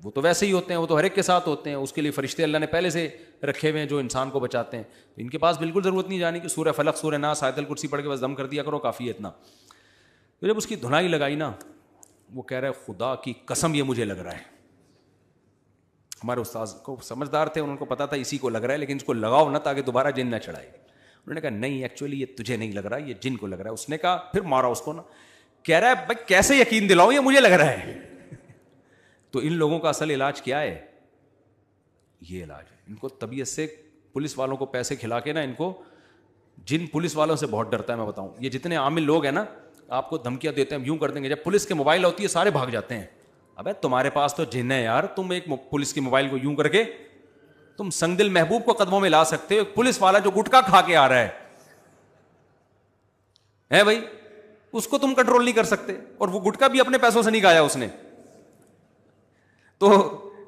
وہ تو ویسے ہی ہوتے ہیں، وہ تو ہر ایک کے ساتھ ہوتے ہیں، اس کے لیے فرشتے اللہ نے پہلے سے رکھے ہوئے ہیں جو انسان کو بچاتے ہیں. تو ان کے پاس بالکل ضرورت نہیں جانے کی، سورہ فلق سورہ ناس آیت الکرسی پڑھ کے بس دم کر دیا کرو، کافی ہے اتنا. تو جب اس کی دھنائی لگائی نا، وہ کہہ رہا ہے خدا کی قسم یہ مجھے لگ رہا ہے. ہمارے استاذ کو سمجھدار تھے، ان کو پتا تھا اسی کو لگ رہا ہے، لیکن اس کو لگاؤ نہ تاکہ دوبارہ جن نہ چڑھائے. انہوں نے کہا نہیں ایکچولی یہ تجھے نہیں لگ رہا، یہ جن کو لگ رہا ہے. اس نے کہا پھر مارا اس کو نا. کہہ رہا ہے بھائی کیسے یقین دلاؤں، یہ مجھے لگ رہا ہے. تو ان لوگوں کا اصل علاج کیا ہے؟ یہ علاج ہے. ان کو طبیعت سے پولیس والوں کو پیسے کھلا کے نا، ان کو جن پولیس والوں سے بہت ڈرتا ہے. میں بتاؤں یہ جتنے عامل لوگ ہیں نا، آپ کو دھمکیاں دیتے ہیں، یوں کر دیں گے، جب پولیس کے موبائل ہوتی ہے سارے بھاگ جاتے ہیں. ابے تمہارے پاس تو جن ہے یار، تم ایک پولیس کے موبائل کو یوں کر کے تم سنگ دل محبوب کو قدموں میں لا سکتے ہو. ایک پولیس والا جو گٹکا کھا کے آ رہا ہے بھائی، اس کو تم کنٹرول نہیں کر سکتے، اور وہ گٹکا بھی اپنے پیسوں سے نہیں کھایا اس نے، تو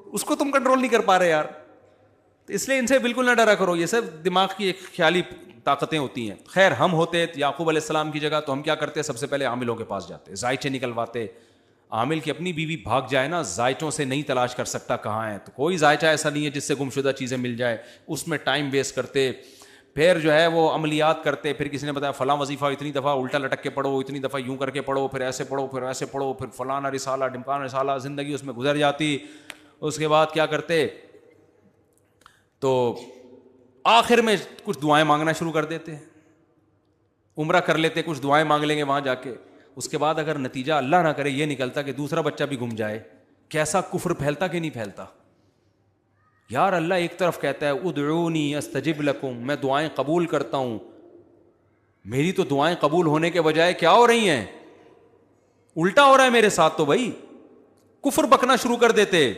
اس کو تم کنٹرول نہیں کر پا رہے یار. تو اس لیے ان سے بالکل نہ ڈرا کرو، یہ سب دماغ کی ایک خیالی طاقتیں ہوتی ہیں. خیر ہم ہوتے یعقوب علیہ السلام کی جگہ تو ہم کیا کرتے؟ سب سے پہلے عاملوں کے پاس جاتے، زائچے نکلواتے. عامل کی اپنی بیوی بھاگ جائے نا، زائچوں سے نہیں تلاش کر سکتا کہاں ہے، تو کوئی زائچہ ایسا نہیں ہے جس سے گمشدہ چیزیں مل جائے. اس میں ٹائم ویسٹ کرتے، پھر جو ہے وہ عملیات کرتے. پھر کسی نے بتایا فلاں وظیفہ اتنی دفعہ الٹا لٹک کے پڑھو، اتنی دفعہ یوں کر کے پڑھو، پھر ایسے پڑھو، پھر ایسے پڑھو، پھر فلانا رسالہ ڈمکان رسالہ، زندگی اس میں گزر جاتی. اس کے بعد کیا کرتے؟ تو آخر میں کچھ دعائیں مانگنا شروع کر دیتے، عمرہ کر لیتے، کچھ دعائیں مانگ لیں گے وہاں جا کے. اس کے بعد اگر نتیجہ اللہ نہ کرے یہ نکلتا کہ دوسرا بچہ بھی گم جائے، کیسا کفر پھیلتا کہ نہیں پھیلتا. یار اللہ ایک طرف کہتا ہے ادعونی استجب لکم، میں دعائیں قبول کرتا ہوں. میری تو دعائیں قبول ہونے کے بجائے کیا ہو رہی ہیں؟ الٹا ہو رہا ہے میرے ساتھ. تو بھائی کفر بکنا شروع کر دیتے.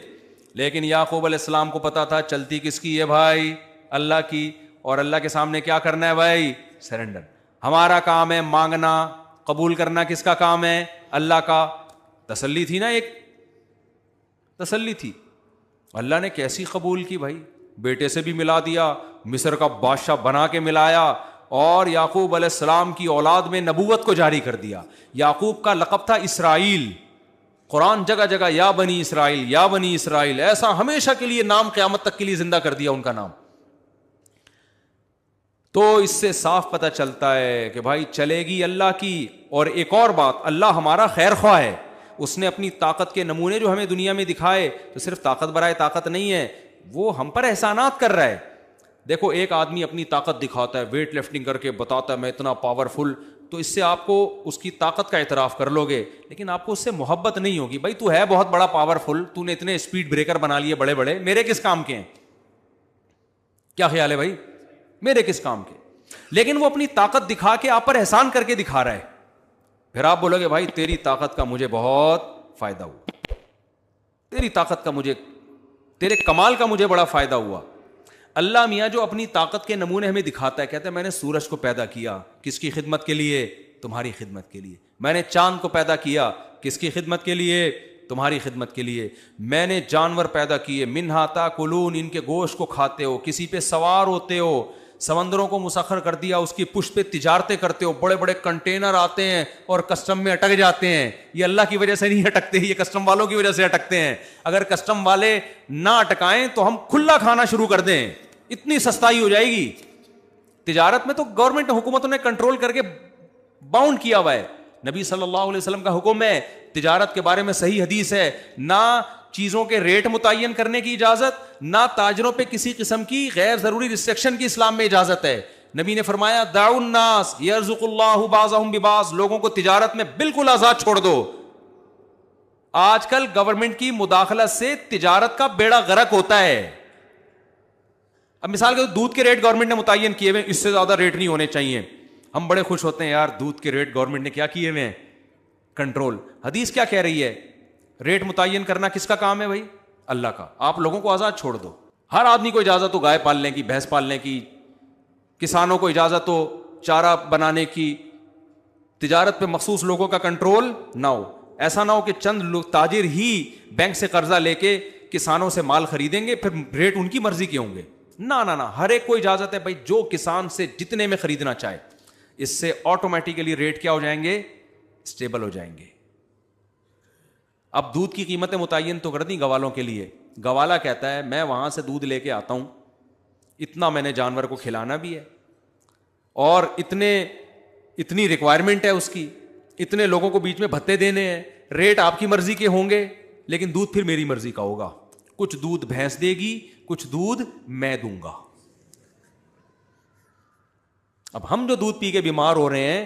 لیکن یعقوب علیہ السلام کو پتا تھا چلتی کس کی ہے بھائی؟ اللہ کی. اور اللہ کے سامنے کیا کرنا ہے بھائی؟ سرنڈر. ہمارا کام ہے مانگنا، قبول کرنا کس کا کام ہے؟ اللہ کا. تسلی تھی نا، ایک تسلی تھی. اللہ نے کیسی قبول کی بھائی، بیٹے سے بھی ملا دیا، مصر کا بادشاہ بنا کے ملایا، اور یعقوب علیہ السلام کی اولاد میں نبوت کو جاری کر دیا. یعقوب کا لقب تھا اسرائیل. قرآن جگہ جگہ یا بنی اسرائیل یا بنی اسرائیل، ایسا ہمیشہ کے لیے نام قیامت تک کے لیے زندہ کر دیا ان کا نام. تو اس سے صاف پتہ چلتا ہے کہ بھائی چلے گی اللہ کی. اور ایک اور بات، اللہ ہمارا خیر خواہ ہے. اس نے اپنی طاقت کے نمونے جو ہمیں دنیا میں دکھائے، تو صرف طاقت برائے طاقت نہیں ہے، وہ ہم پر احسانات کر رہا ہے. دیکھو ایک آدمی اپنی طاقت دکھاتا ہے، ویٹ لفٹنگ کر کے بتاتا ہے میں اتنا پاورفل، تو اس سے آپ کو اس کی طاقت کا اعتراف کر لو گے، لیکن آپ کو اس سے محبت نہیں ہوگی. بھائی تو ہے بہت بڑا پاورفل، تو نے اتنے اسپیڈ بریکر بنا لیے بڑے بڑے، میرے کس کام کے ہیں؟ کیا خیال ہے بھائی؟ میرے کس کام کے؟ لیکن وہ اپنی طاقت دکھا کے آپ پر احسان کر کے دکھا رہا ہے. پھر آپ بولو گے بھائی تیری طاقت کا مجھے بہت فائدہ ہوا، تیری طاقت کا مجھے، تیرے کمال کا مجھے بڑا فائدہ ہوا. اللہ میاں جو اپنی طاقت کے نمونے ہمیں دکھاتا ہے، کہتا ہے میں نے سورج کو پیدا کیا کس کی خدمت کے لیے؟ تمہاری خدمت کے لیے. میں نے چاند کو پیدا کیا کس کی خدمت کے لیے؟ تمہاری خدمت کے لیے. میں نے جانور پیدا کیے، منہا تاکلون، ان کے گوشت کو کھاتے ہو، کسی پہ سوار ہوتے ہو. سمندروں کو مسخر کر دیا، اس کی پشت پہ تجارتیں کرتے ہو، بڑے بڑے کنٹینر آتے ہیں اور کسٹم میں اٹک جاتے ہیں. یہ اللہ کی وجہ سے نہیں اٹکتے، یہ کسٹم والوں کی وجہ سے اٹکتے ہیں. اگر کسٹم والے نہ اٹکائیں تو ہم کھلا کھانا شروع کر دیں، اتنی سستائی ہو جائے گی. تجارت میں تو گورنمنٹ حکومتوں نے کنٹرول کر کے باؤنڈ کیا ہوا ہے. نبی صلی اللہ علیہ وسلم کا حکم ہے، تجارت کے بارے میں صحیح حدیث ہے، نہ چیزوں کے ریٹ متعین کرنے کی اجازت، نہ تاجروں پہ کسی قسم کی غیر ضروری ریسٹرکشن کی اسلام میں اجازت ہے. نبی نے فرمایا دعوا الناس یرزق اللہ بعضهم ببعض، لوگوں کو تجارت میں بالکل آزاد چھوڑ دو. آج کل گورنمنٹ کی مداخلت سے تجارت کا بیڑا غرق ہوتا ہے. اب مثال کے دودھ کے ریٹ گورنمنٹ نے متعین کیے ہوئے، اس سے زیادہ ریٹ نہیں ہونے چاہیے. ہم بڑے خوش ہوتے ہیں یار دودھ کے ریٹ گورنمنٹ نے کیا کیے ہوئے ہیں، کنٹرول. حدیث کیا کہہ رہی ہے؟ ریٹ متعین کرنا کس کا کام ہے بھائی؟ اللہ کا. آپ لوگوں کو آزاد چھوڑ دو. ہر آدمی کو اجازت ہو گائے پالنے کی، بھینس پالنے کی، کسانوں کو اجازت ہو چارہ بنانے کی، تجارت پہ مخصوص لوگوں کا کنٹرول نہ ہو. ایسا نہ ہو کہ چند لوگ تاجر ہی بینک سے قرضہ لے کے کسانوں سے مال خریدیں گے، پھر ریٹ ان کی مرضی کے ہوں گے. نہ ہر ایک کو اجازت ہے بھائی جو کسان سے جتنے میں خریدنا چاہے. اس سے آٹومیٹیکلی ریٹ کیا ہو جائیں گے؟ اسٹیبل ہو جائیں گے. اب دودھ کی قیمتیں متعین تو کر دیں گوالوں کے لیے. گوالا کہتا ہے میں وہاں سے دودھ لے کے آتا ہوں، اتنا میں نے جانور کو کھلانا بھی ہے اور اتنی ریکوائرمنٹ ہے اس کی، اتنے لوگوں کو بیچ میں بھتے دینے ہیں. ریٹ آپ کی مرضی کے ہوں گے لیکن دودھ پھر میری مرضی کا ہوگا. کچھ دودھ بھینس دے گی، کچھ دودھ میں دوں گا. اب ہم جو دودھ پی کے بیمار ہو رہے ہیں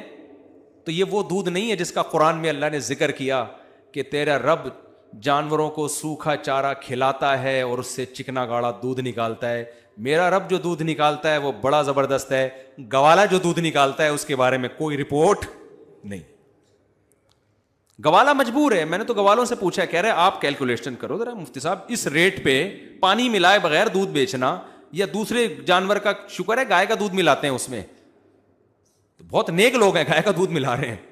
تو یہ وہ دودھ نہیں ہے جس کا قرآن میں اللہ نے ذکر کیا کہ تیرا رب جانوروں کو سوکھا چارہ کھلاتا ہے اور اس سے چکنا گاڑا دودھ نکالتا ہے. میرا رب جو دودھ نکالتا ہے وہ بڑا زبردست ہے. گوالا جو دودھ نکالتا ہے اس کے بارے میں کوئی رپورٹ نہیں. گوالا مجبور ہے. میں نے تو گوالوں سے پوچھا، کہہ رہے آپ کیلکولیشن کرو ذرا مفتی صاحب، اس ریٹ پہ پانی ملائے بغیر دودھ بیچنا یا دوسرے جانور کا، شکر ہے گائے کا دودھ ملاتے ہیں اس میں، تو بہت نیک لوگ ہیں گائے کا دودھ ملا رہے ہیں.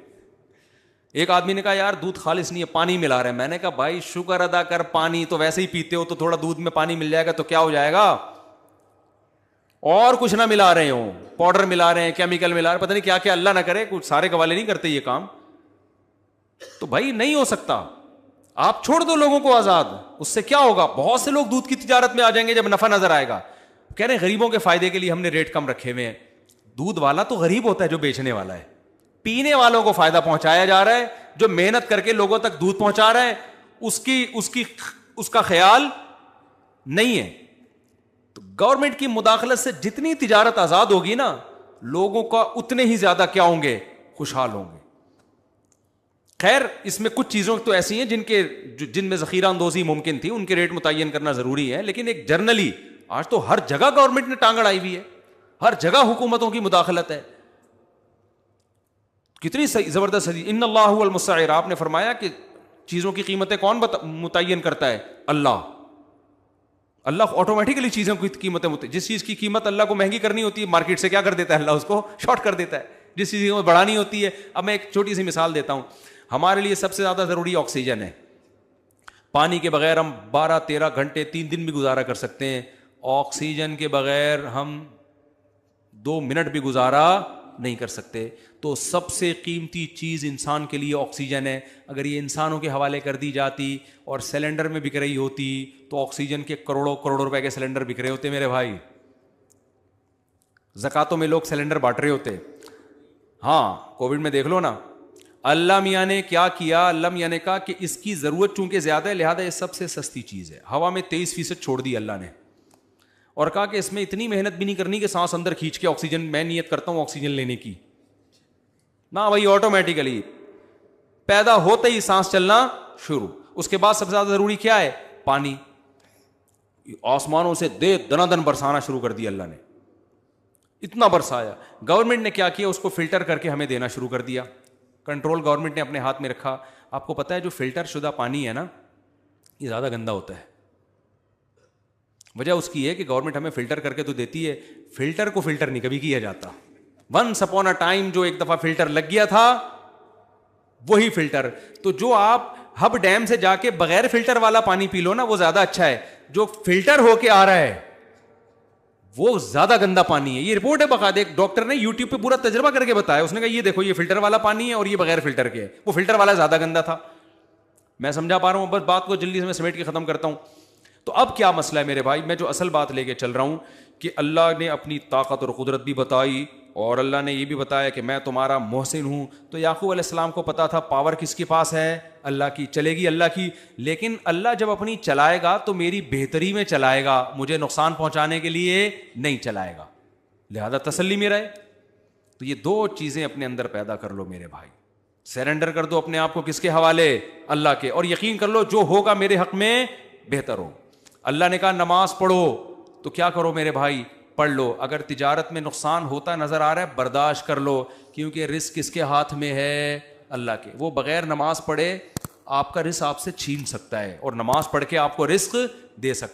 ایک آدمی نے کہا یار دودھ خالص نہیں ہے پانی ملا رہے ہیں. میں نے کہا بھائی شکر ادا کر، پانی تو ویسے ہی پیتے ہو تو تھوڑا دودھ میں پانی مل جائے گا تو کیا ہو جائے گا. اور کچھ نہ ملا رہے ہوں، پاؤڈر ملا رہے ہیں، کیمیکل ملا رہے ہیں، پتہ نہیں کیا کیا، اللہ نہ کرے کچھ سارے گوالے نہیں کرتے یہ کام. تو بھائی نہیں ہو سکتا. آپ چھوڑ دو لوگوں کو آزاد. اس سے کیا ہوگا؟ بہت سے لوگ دودھ کی تجارت میں آ جائیں گے جب نفع نظر آئے گا. کہہ رہے ہیں غریبوں کے فائدے کے لیے ہم نے ریٹ کم رکھے ہوئے ہیں. دودھ والا تو غریب ہوتا ہے جو بیچنے والا ہے. پینے والوں کو فائدہ پہنچایا جا رہا ہے. جو محنت کر کے لوگوں تک دودھ پہنچا رہا ہے اس کا خیال نہیں ہے. تو گورنمنٹ کی مداخلت سے جتنی تجارت آزاد ہوگی نا، لوگوں کا اتنے ہی زیادہ کیا ہوں گے؟ خوشحال ہوں گے. خیر اس میں کچھ چیزوں تو ایسی ہیں جن میں ذخیرہ اندوزی ممکن تھی، ان کے ریٹ متعین کرنا ضروری ہے. لیکن ایک جرنلی آج تو ہر جگہ گورنمنٹ نے ٹانگ اڑائی ہوئی ہے، ہر جگہ حکومتوں کی مداخلت ہے. کتنی زبردست ہے. ان اللہ هو المسعر. آپ نے فرمایا کہ چیزوں کی قیمتیں کون متعین کرتا ہے؟ اللہ آٹومیٹکلی چیزوں کی قیمتیں جس چیز کی قیمت اللہ کو مہنگی کرنی ہوتی ہے مارکیٹ سے کیا کر دیتا ہے؟ اللہ اس کو شارٹ کر دیتا ہے. جس چیز کو بڑھانی ہوتی ہے، اب میں ایک چھوٹی سی مثال دیتا ہوں. ہمارے لیے سب سے زیادہ ضروری آکسیجن ہے. پانی کے بغیر ہم 12-13 گھنٹے 3 دن بھی گزارا کر سکتے ہیں. آکسیجن کے بغیر ہم 2 منٹ بھی گزارا نہیں کر سکتے. تو سب سے قیمتی چیز انسان کے لیے آکسیجن ہے. اگر یہ انسانوں کے حوالے کر دی جاتی اور سلنڈر میں بک رہی ہوتی تو آکسیجن کے کروڑوں روپے کے سلنڈر بک رہے ہوتے میرے بھائی. زکاتوں میں لوگ سلنڈر بانٹ رہے ہوتے. ہاں کووڈ میں دیکھ لو نا. اللہ میاں نے کیا کیا؟ اللہ میاں نے کہا کہ اس کی ضرورت چونکہ زیادہ ہے لہذا یہ سب سے سستی چیز ہے. ہوا میں 23% چھوڑ دی اللہ نے اور کہا کہ اس میں اتنی محنت بھی نہیں کرنی کہ سانس اندر کھینچ کے آکسیجن، میں نیت کرتا ہوں آکسیجن لینے کی. نہ بھائی آٹومیٹیکلی پیدا ہوتے ہی سانس چلنا شروع. اس کے بعد سب سے زیادہ ضروری کیا ہے؟ پانی. آسمانوں سے دنا دن برسانا شروع کر دیا اللہ نے. اتنا برسایا. گورنمنٹ نے کیا کیا؟ اس کو فلٹر کر کے ہمیں دینا شروع کر دیا. کنٹرول گورنمنٹ نے اپنے ہاتھ میں رکھا. آپ کو پتہ ہے جو فلٹر شدہ پانی ہے نا یہ زیادہ گندا ہوتا ہے. وجہ اس کی ہے کہ گورنمنٹ ہمیں فلٹر کر کے تو دیتی ہے، فلٹر کو فلٹر نہیں کبھی کیا جاتا. ونس اپون اے ٹائم جو ایک دفعہ فلٹر لگ گیا تھا وہی فلٹر. تو جو آپ ہب ڈیم سے جا کے بغیر فلٹر والا پانی پی لو نا وہ زیادہ اچھا ہے. جو فلٹر ہو کے آ رہا ہے وہ زیادہ گندا پانی ہے. یہ رپورٹ ہے باقاعدہ، ایک ڈاکٹر نے یوٹیوب پہ پورا تجربہ کر کے بتایا. اس نے کہا یہ دیکھو یہ فلٹر والا پانی ہے اور یہ بغیر فلٹر کے. وہ فلٹر والا زیادہ گندا تھا. میں سمجھا پا رہا ہوں، بس بات کو جلدی سے میں سمیٹ کے ختم کرتا ہوں. تو اب کیا مسئلہ ہے میرے بھائی؟ میں جو اصل بات لے کے چل رہا ہوں کہ اللہ نے اپنی طاقت اور قدرت بھی بتائی اور اللہ نے یہ بھی بتایا کہ میں تمہارا محسن ہوں. تو یعقوب علیہ السلام کو پتا تھا پاور کس کے پاس ہے؟ اللہ کی. چلے گی اللہ کی. لیکن اللہ جب اپنی چلائے گا تو میری بہتری میں چلائے گا، مجھے نقصان پہنچانے کے لیے نہیں چلائے گا. لہذا تسلی میں رہے. تو یہ 2 چیزیں اپنے اندر پیدا کر لو میرے بھائی. سرنڈر کر دو اپنے آپ کو کس کے حوالے؟ اللہ کے. اور یقین کر لو جو ہوگا میرے حق میں بہتر ہو. اللہ نے کہا نماز پڑھو تو کیا کرو میرے بھائی, پڑھ لو. اگر تجارت میں نقصان ہوتا نظر آ رہا ہے برداشت کر لو, کیونکہ رزق کس کے ہاتھ میں ہے؟ اللہ کے. وہ بغیر نماز پڑھے آپ کا رزق آپ سے چھین سکتا ہے, اور نماز پڑھ کے آپ کو رزق دے سکتا ہے.